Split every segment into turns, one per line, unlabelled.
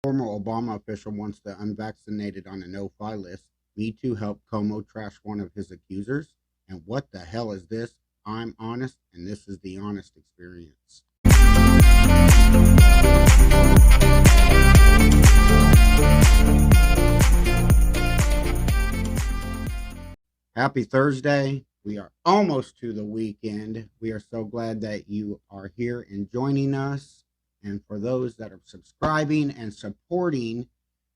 Former Obama official wants the unvaccinated on a no-fly list. Me Too helped Como trash one of his accusers. And what the hell is this? I'm honest, and this is the honest experience. Happy Thursday. We are almost to the weekend. We are so glad that you are here and joining us. And for those that are subscribing and supporting,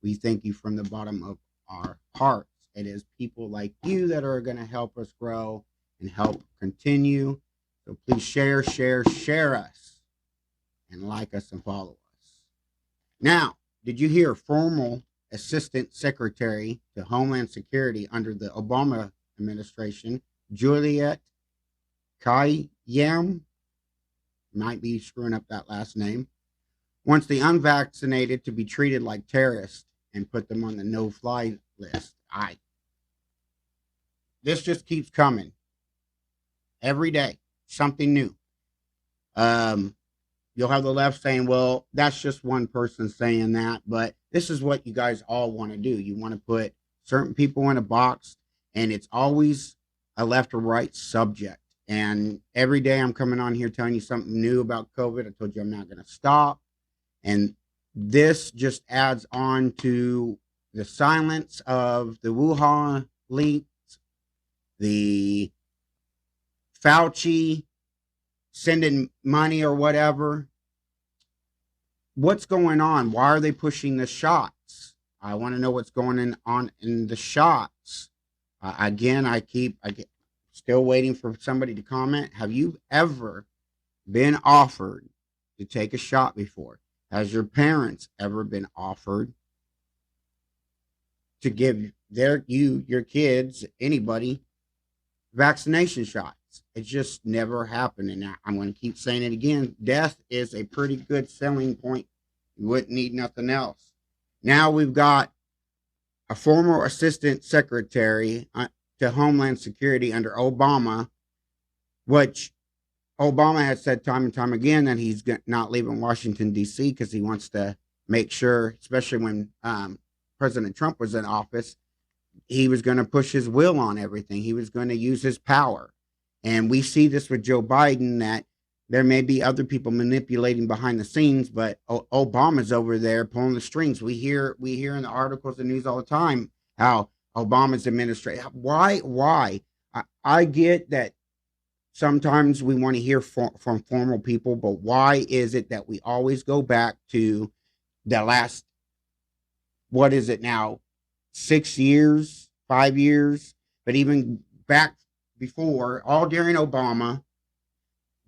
we thank you from the bottom of our hearts. It is people like you that are going to help us grow and help continue. So please share us, and like us and follow us. Now, did you hear former Assistant Secretary to Homeland Security under the Obama administration, Juliet Kayyem, might be screwing up that last name, wants the unvaccinated to be treated like terrorists and put them on the no-fly list. This just keeps coming. Every day, something new. You'll have the left saying, well, that's just one person saying that, but this is what you guys all want to do. You want to put certain people in a box, and it's always a left or right subject. And every day I'm coming on here telling you something new about COVID. I told you I'm not going to stop. And this just adds on to the silence of the Wuhan leaks, the Fauci sending money or whatever. What's going on? Why are they pushing the shots? I want to know what's going on in the shots. Again, I get still waiting for somebody to comment. Have you ever been offered to take a shot before? Has your parents ever been offered to give your kids, anybody, vaccination shots? It just never happened. And I'm going to keep saying it again. Death is a pretty good selling point. You wouldn't need nothing else. Now we've got a former assistant secretary to Homeland Security under Obama, which Obama has said time and time again that he's not leaving Washington, D.C. because he wants to make sure, especially when President Trump was in office, he was going to push his will on everything. He was going to use his power. And we see this with Joe Biden, that there may be other people manipulating behind the scenes, but Obama's over there pulling the strings. We hear in the articles and news all the time how Obama's administration. Why? I get that sometimes we want to hear from formal people, but why is it that we always go back to the last, what is it now, 6 years, 5 years, but even back before, all during Obama?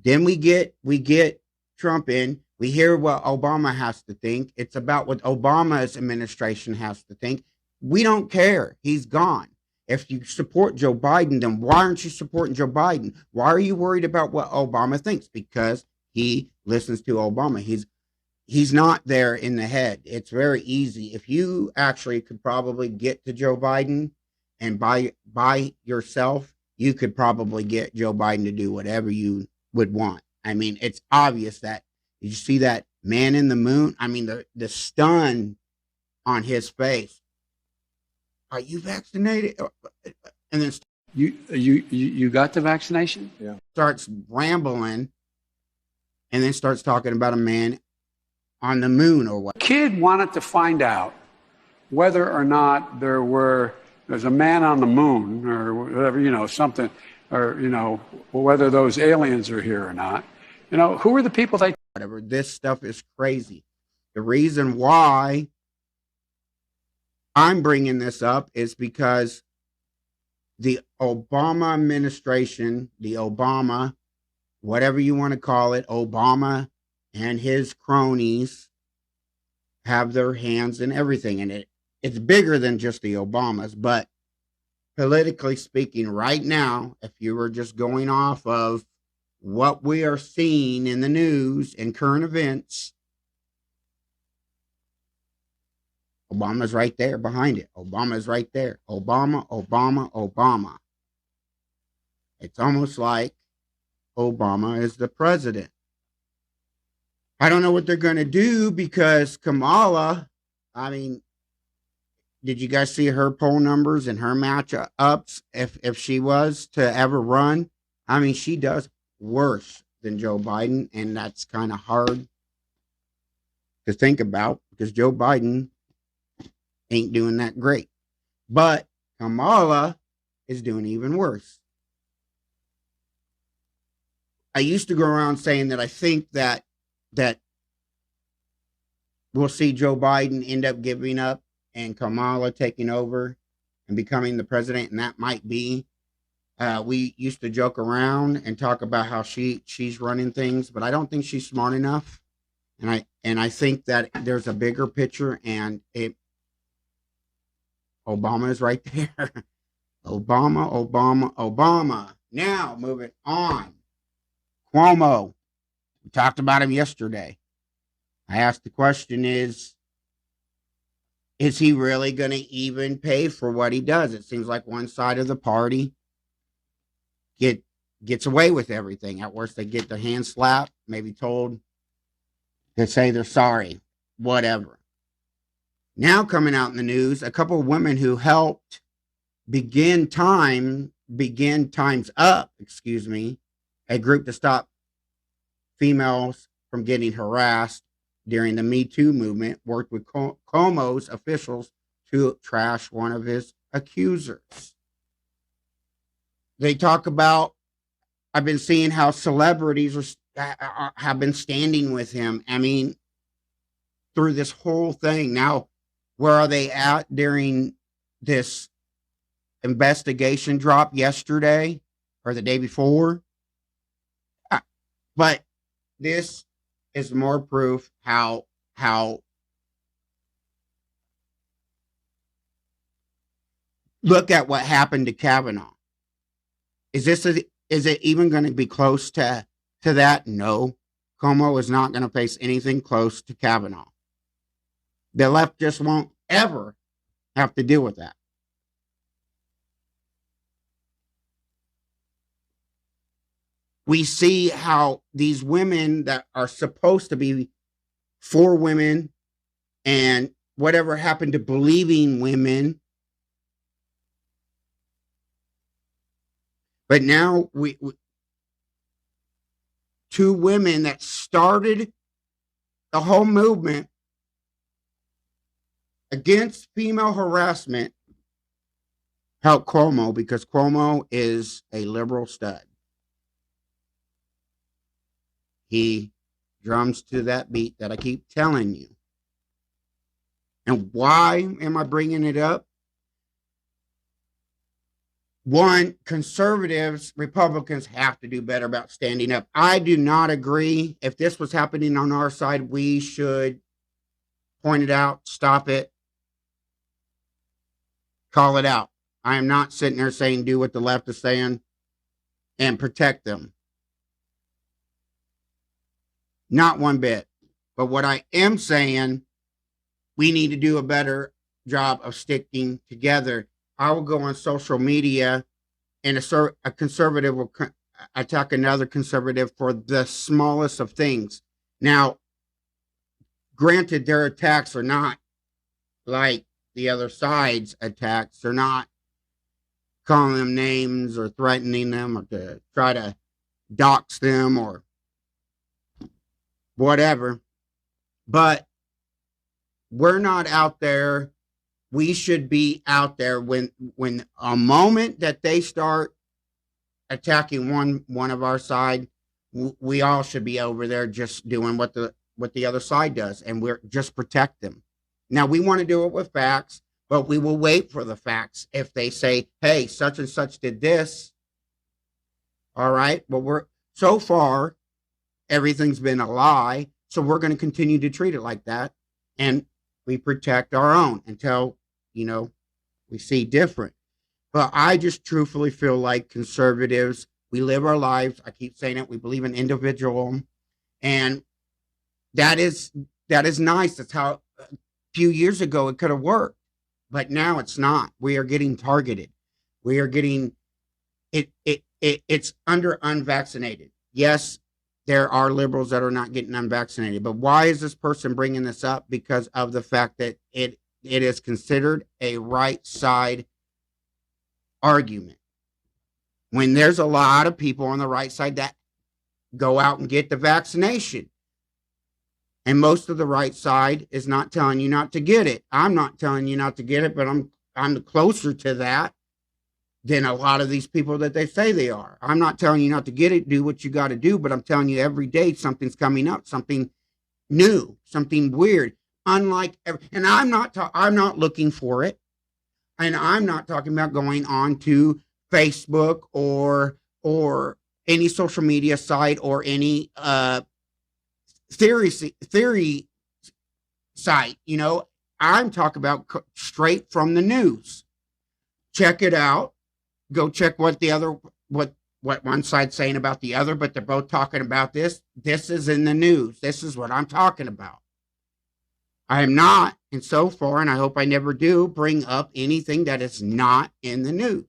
Then we get Trump in. We hear what Obama has to think. It's about what Obama's administration has to think. We don't care. He's gone. If you support Joe Biden, then why aren't you supporting Joe Biden? Why are you worried about what Obama thinks? Because he listens to Obama. He's not there in the head. It's very easy. If you actually could probably get to Joe Biden and by yourself, you could probably get Joe Biden to do whatever you would want. I mean, it's obvious that. Did you see that man in the moon? I mean, the stun on his face. Are you vaccinated? And then
you got the vaccination?
Yeah. Starts rambling, and then starts talking about a man on the moon or what.
Kid wanted to find out whether or not there's a man on the moon or whatever, something, or whether those aliens are here or not. Who are the people they?
Whatever. This stuff is crazy. The reason why I'm bringing this up is because the Obama administration, the Obama, whatever you want to call it, Obama and his cronies have their hands in everything. And it's bigger than just the Obamas, but politically speaking, right now, if you were just going off of what we are seeing in the news and current events, Obama's right there behind it. Obama's right there. Obama. It's almost like Obama is the president. I don't know what they're going to do because Kamala I mean, did you guys see her poll numbers and her matchups? If she was to ever run, I mean, she does worse than Joe Biden, and that's kind of hard to think about because Joe Biden ain't doing that great. But Kamala is doing even worse. I used to go around saying that I think that we'll see Joe Biden end up giving up and Kamala taking over and becoming the president, and that might be. We used to joke around and talk about how she's running things, but I don't think she's smart enough, and I think that there's a bigger picture, and Obama is right there. Obama, Obama, Obama. Now moving on. Cuomo. We talked about him yesterday. I asked the question is he really going to even pay for what he does? It seems like one side of the party gets away with everything. At worst, they get their hand slapped, maybe told to say they're sorry, whatever. Now coming out in the news, a couple of women who helped begin Times Up, a group to stop females from getting harassed during the Me Too movement, worked with Cuomo's officials to trash one of his accusers. They talk about, I've been seeing how celebrities have been standing with him. I mean, through this whole thing. Now, where are they at during this investigation drop yesterday or the day before? But this is more proof how look at what happened to Kavanaugh. Is it even going to be close to that? No. Cuomo is not going to face anything close to Kavanaugh. The left just won't ever have to deal with that. We see how these women that are supposed to be for women and whatever happened to believing women, but now we two women that started the whole movement against female harassment help Cuomo because Cuomo is a liberal stud. He drums to that beat that I keep telling you. And why am I bringing it up? One, conservatives, Republicans have to do better about standing up. I do not agree. If this was happening on our side, we should point it out, stop it, call it out. I am not sitting there saying do what the left is saying and protect them. Not one bit. But what I am saying, we need to do a better job of sticking together. I will go on social media and a conservative will attack another conservative for the smallest of things. Now, granted, their attacks are not like the other side's attacks. They're not calling them names or threatening them or to try to dox them or whatever. But we're not out there. We should be out there when a moment that they start attacking one of our side, we all should be over there just doing what the other side does, and we're just protect them. Now we want to do it with facts, but we will wait for the facts. If they say, "Hey, such and such did this," all right. Well, we're so far everything's been a lie, so we're going to continue to treat it like that, and we protect our own until we see different. But I just truthfully feel like conservatives, we live our lives. I keep saying it. We believe in individual, and that is nice. That's how a few years ago it could have worked, but now it's not. We are getting targeted. We are getting it. It's under unvaccinated. Yes, there are liberals that are not getting unvaccinated. But why is this person bringing this up? Because of the fact that it is considered a right side argument. When there's a lot of people on the right side that go out and get the vaccination. And most of the right side is not telling you not to get it. I'm not telling you not to get it, but I'm closer to that than a lot of these people that they say they are. I'm not telling you not to get it, do what you got to do, but I'm telling you every day something's coming up, something new, something weird. Unlike, and I'm not looking for it, and I'm not talking about going on to Facebook or any social media site or any theory site. You know, I'm talking about straight from the news. Check it out. Go check what one side's saying about the other, but they're both talking about this. This is in the news. This is what I'm talking about. I am not, and so far, and I hope I never do, bring up anything that is not in the news.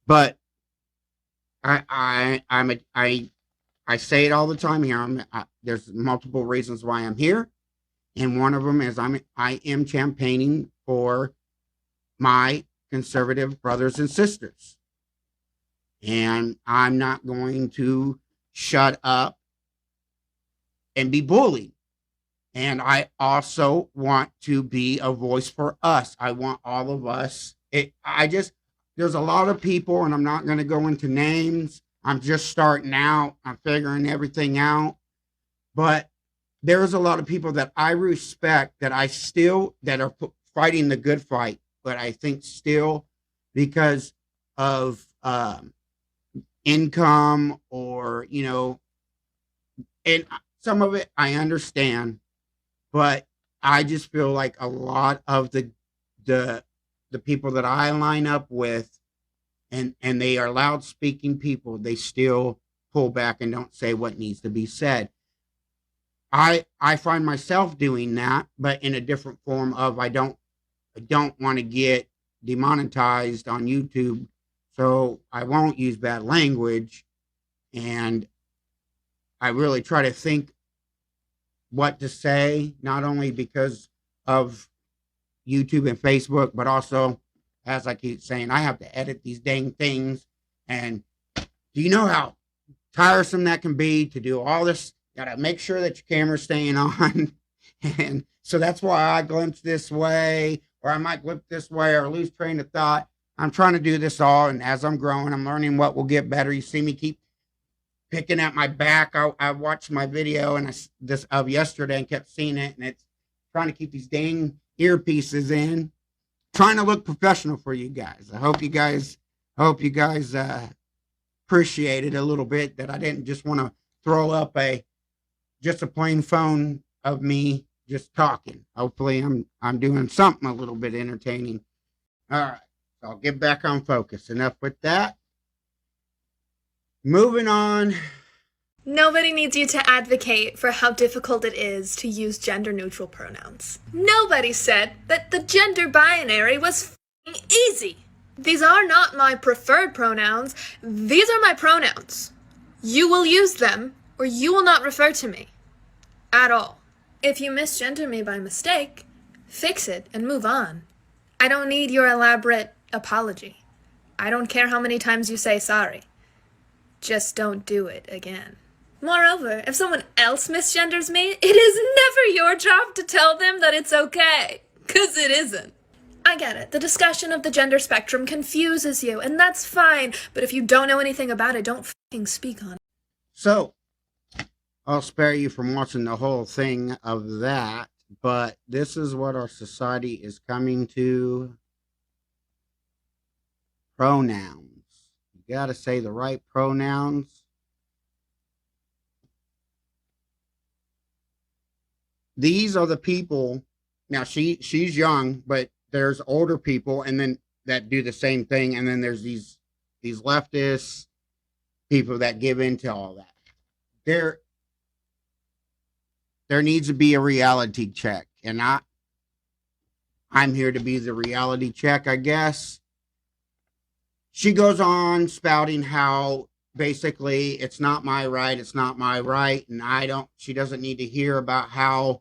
But I say it all the time here. There's multiple reasons why I'm here, and one of them is I am campaigning for my conservative brothers and sisters, and I'm not going to shut up and be bullied. And I also want to be a voice for us. I want all of us. There's a lot of people, and I'm not going to go into names. I'm just starting out. I'm figuring everything out. But there's a lot of people that I respect that are fighting the good fight. But I think still because of income or, and some of it I understand, but I just feel like a lot of the people that I line up with, and they are loud speaking people, they still pull back and don't say what needs to be said. I find myself doing that, but in a different form of I don't want to get demonetized on YouTube, so I won't use bad language, and I really try to think what to say, not only because of YouTube and Facebook, but also, as I keep saying, I have to edit these dang things. And do you know how tiresome that can be to do all this? Got to make sure that your camera's staying on. And so that's why I glimpse this way, or I might glimpse this way, or lose train of thought. I'm trying to do this all. And as I'm growing, I'm learning what will get better. You see me keep picking at my back. I watched my video of yesterday and kept seeing it. And it's trying to keep these dang earpieces in, trying to look professional for you guys. I hope you guys appreciate it a little bit, that I didn't just want to throw up just a plain phone of me just talking. Hopefully I'm doing something a little bit entertaining. All right, so I'll get back on focus. Enough with that. Moving on.
Nobody needs you to advocate for how difficult it is to use gender-neutral pronouns. Nobody said that the gender binary was f***ing easy. These are not my preferred pronouns. These are my pronouns. You will use them, or you will not refer to me. At all. If you misgender me by mistake, fix it and move on. I don't need your elaborate apology. I don't care how many times you say sorry. Just don't do it again. Moreover, if someone else misgenders me, it is never your job to tell them that it's okay. 'Cause it isn't. I get it. The discussion of the gender spectrum confuses you, and that's fine. But if you don't know anything about it, don't f***ing speak on it.
So, I'll spare you from watching the whole thing of that, but this is what our society is coming to. Pronouns. You got to say the right pronouns. These are the people. Now she's young, but there's older people, and then that do the same thing, and then there's these leftists, people that give into all that. There needs to be a reality check, and I'm here to be the reality check, I guess. She goes on spouting how basically it's not my right, it's not my right, and she doesn't need to hear about how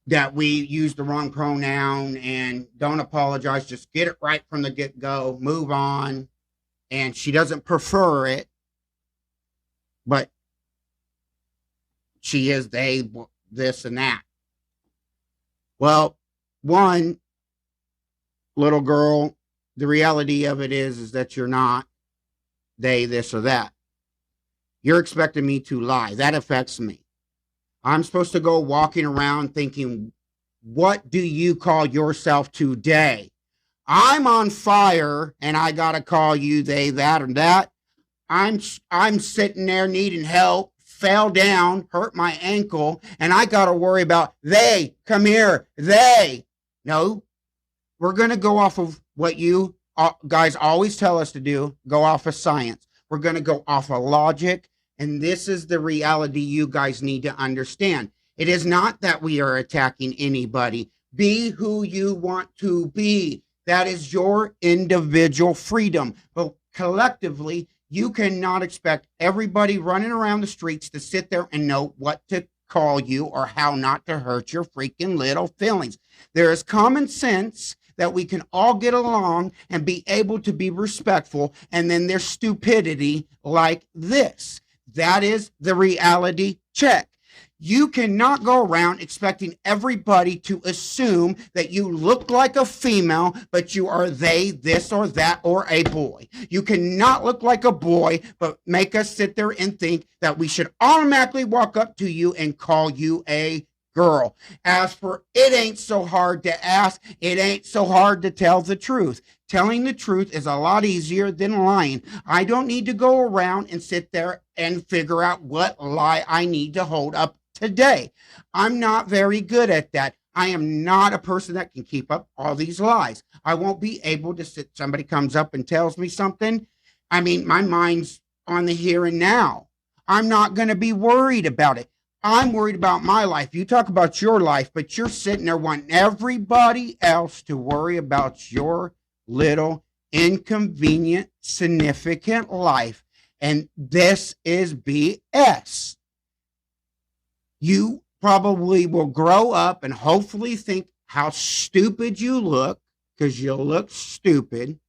that we use the wrong pronoun and don't apologize, just get it right from the get go, move on. And she doesn't prefer it, but she is they, this and that. Well, one little girl, the reality of it is that you're not they, this or that. You're expecting me to lie. That affects me. I'm supposed to go walking around thinking, what do you call yourself today? I'm on fire and I got to call you they, that, or that. I'm sitting there needing help, fell down, hurt my ankle, and I got to worry about they, come here, they. No, we're going to go off of what you guys always tell us to do, go off of science. We're going to go off of logic, and this is the reality you guys need to understand. It is not that we are attacking anybody. Be who you want to be. That is your individual freedom. But collectively, you cannot expect everybody running around the streets to sit there and know what to call you or how not to hurt your freaking little feelings. There is common sense that we can all get along and be able to be respectful, and then there's stupidity like this. That is the reality check. You cannot go around expecting everybody to assume that you look like a female, but you are they, this or that, or a boy. You cannot look like a boy, but make us sit there and think that we should automatically walk up to you and call you a girl. As for it ain't so hard to ask, it ain't so hard to tell the truth. Telling the truth is a lot easier than lying. I don't need to go around and sit there and figure out what lie I need to hold up today. I'm not very good at that. I am not a person that can keep up all these lies. I won't be able to sit, somebody comes up and tells me something. I mean, my mind's on the here and now. I'm not going to be worried about it. I'm worried about my life. You talk about your life, but you're sitting there wanting everybody else to worry about your little inconvenient, significant life. And this is BS. You probably will grow up and hopefully think how stupid you look, because you'll look stupid.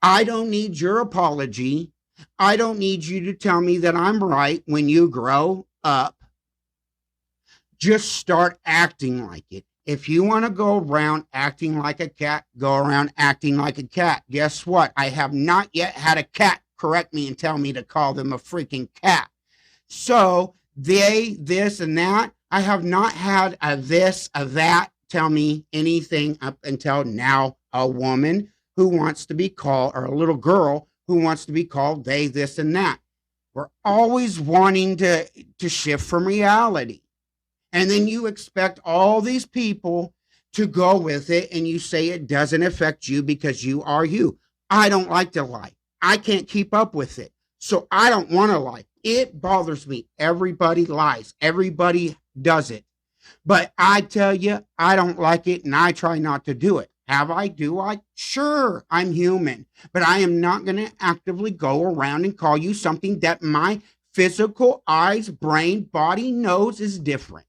I don't need your apology. I don't need you to tell me that I'm right when you grow up. Just start acting like it. If you want to go around acting like a cat, go around acting like a cat. Guess what? I have not yet had a cat correct me and tell me to call them a freaking cat. So they, this, and that. I have not had a this, a that tell me anything up until now. A woman who wants to be called, or a little girl who wants to be called they, this, and that. We're always wanting to shift from reality. And then you expect all these people to go with it, and you say it doesn't affect you because you are you. I don't like to lie. I can't keep up with it. So I don't want to lie. It bothers me. Everybody lies. Everybody does it. But I tell you, I don't like it, and I try not to do it. Have I? Do I? Sure, I'm human. But I am not going to actively go around and call you something that my physical eyes, brain, body knows is different.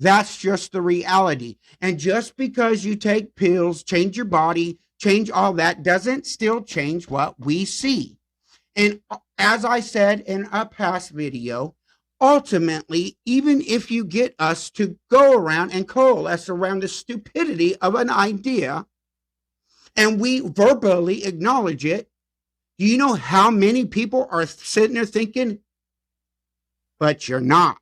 That's just the reality. And just because you take pills, change your body, change all that, doesn't still change what we see. And as I said in a past video, ultimately, even if you get us to go around and coalesce around the stupidity of an idea, and we verbally acknowledge it, do you know how many people are sitting there thinking, but you're not?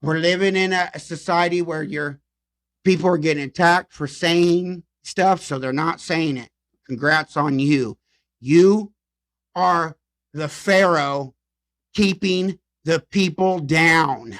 We're living in a society where people are getting attacked for saying stuff, so they're not saying it. Congrats on you. You are the Pharaoh keeping the people down.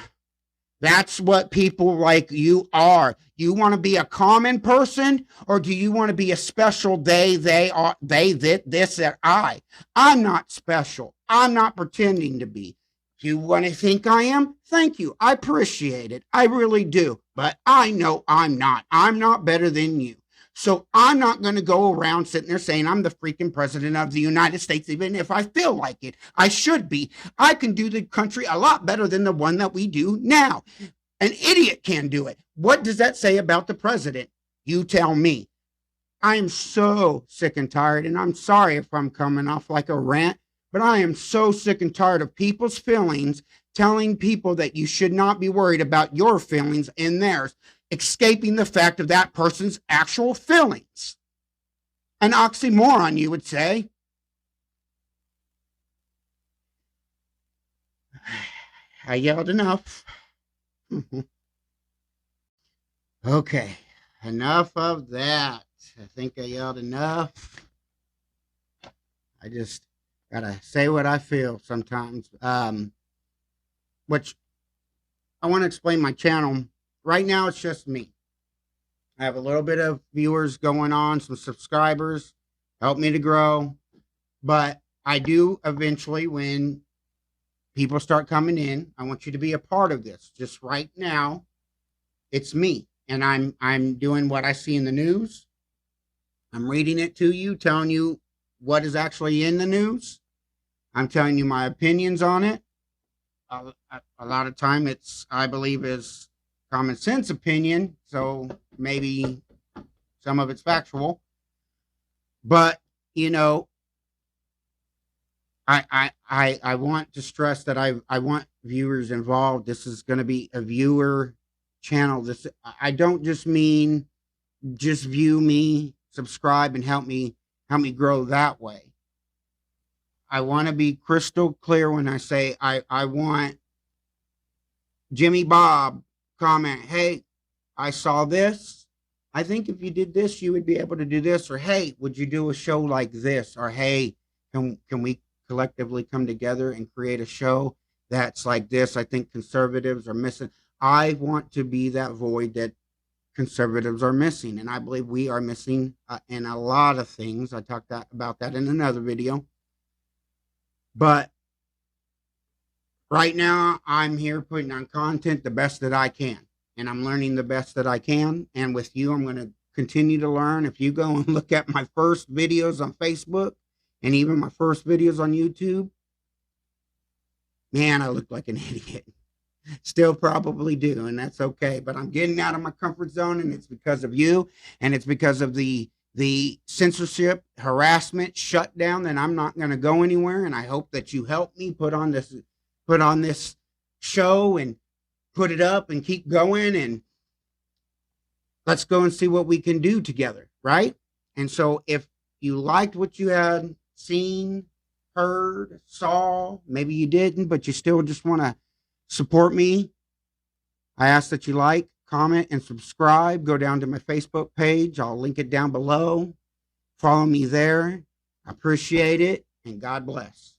That's what people like you are. You want to be a common person, or do you want to be a special they, are, they, this, that, I? I'm not special. I'm not pretending to be. If you want to think I am, thank you. I appreciate it. I really do. But I know I'm not. I'm not better than you. So I'm not going to go around sitting there saying I'm the freaking president of the United States, even if I feel like it. I should be. I can do the country a lot better than the one that we do now. An idiot can do it. What does that say about the president? You tell me. I am so sick and tired, and I'm sorry if I'm coming off like a rant, but I am so sick and tired of people's feelings telling people that you should not be worried about your feelings and theirs, escaping the fact of that person's actual feelings. An oxymoron, you would say. I yelled enough. Okay, enough of that. I think I yelled enough. I just gotta say what I feel sometimes. Which I want to explain my channel. Right now, it's just me. I have a little bit of viewers going on, some subscribers, help me to grow. But I do eventually, when people start coming in, I want you to be a part of this. Just right now, it's me. And I'm doing what I see in the news. I'm reading it to you, telling you what is actually in the news. I'm telling you my opinions on it. A lot of time I believe, is common sense opinion. So maybe some of it's factual. But, I want to stress that I want viewers involved. This is going to be a viewer channel. I don't just mean just view me, subscribe, and help me grow that way. I want to be crystal clear when I say I want Jimmy Bob comment, hey, I saw this. I think if you did this, you would be able to do this. Or, hey, would you do a show like this? Or, hey, can we collectively come together and create a show that's like this? I think conservatives are missing. I want to be that void that conservatives are missing. And I believe we are missing in a lot of things. I talked about that in another video. But right now, I'm here putting on content the best that I can. And I'm learning the best that I can. And with you, I'm going to continue to learn. If you go and look at my first videos on Facebook and even my first videos on YouTube, man, I look like an idiot. Still probably do, and that's okay. But I'm getting out of my comfort zone, and it's because of you, and it's because of the censorship, harassment, shutdown, that I'm not going to go anywhere. And I hope that you help me put on this show and put it up and keep going, and let's go and see what we can do together, right? And so if you liked what you had seen, heard, saw, maybe you didn't, but you still just want to support me, I ask that you like, comment, and subscribe. Go down to my Facebook page. I'll link it down below. Follow me there. I appreciate it, and God bless.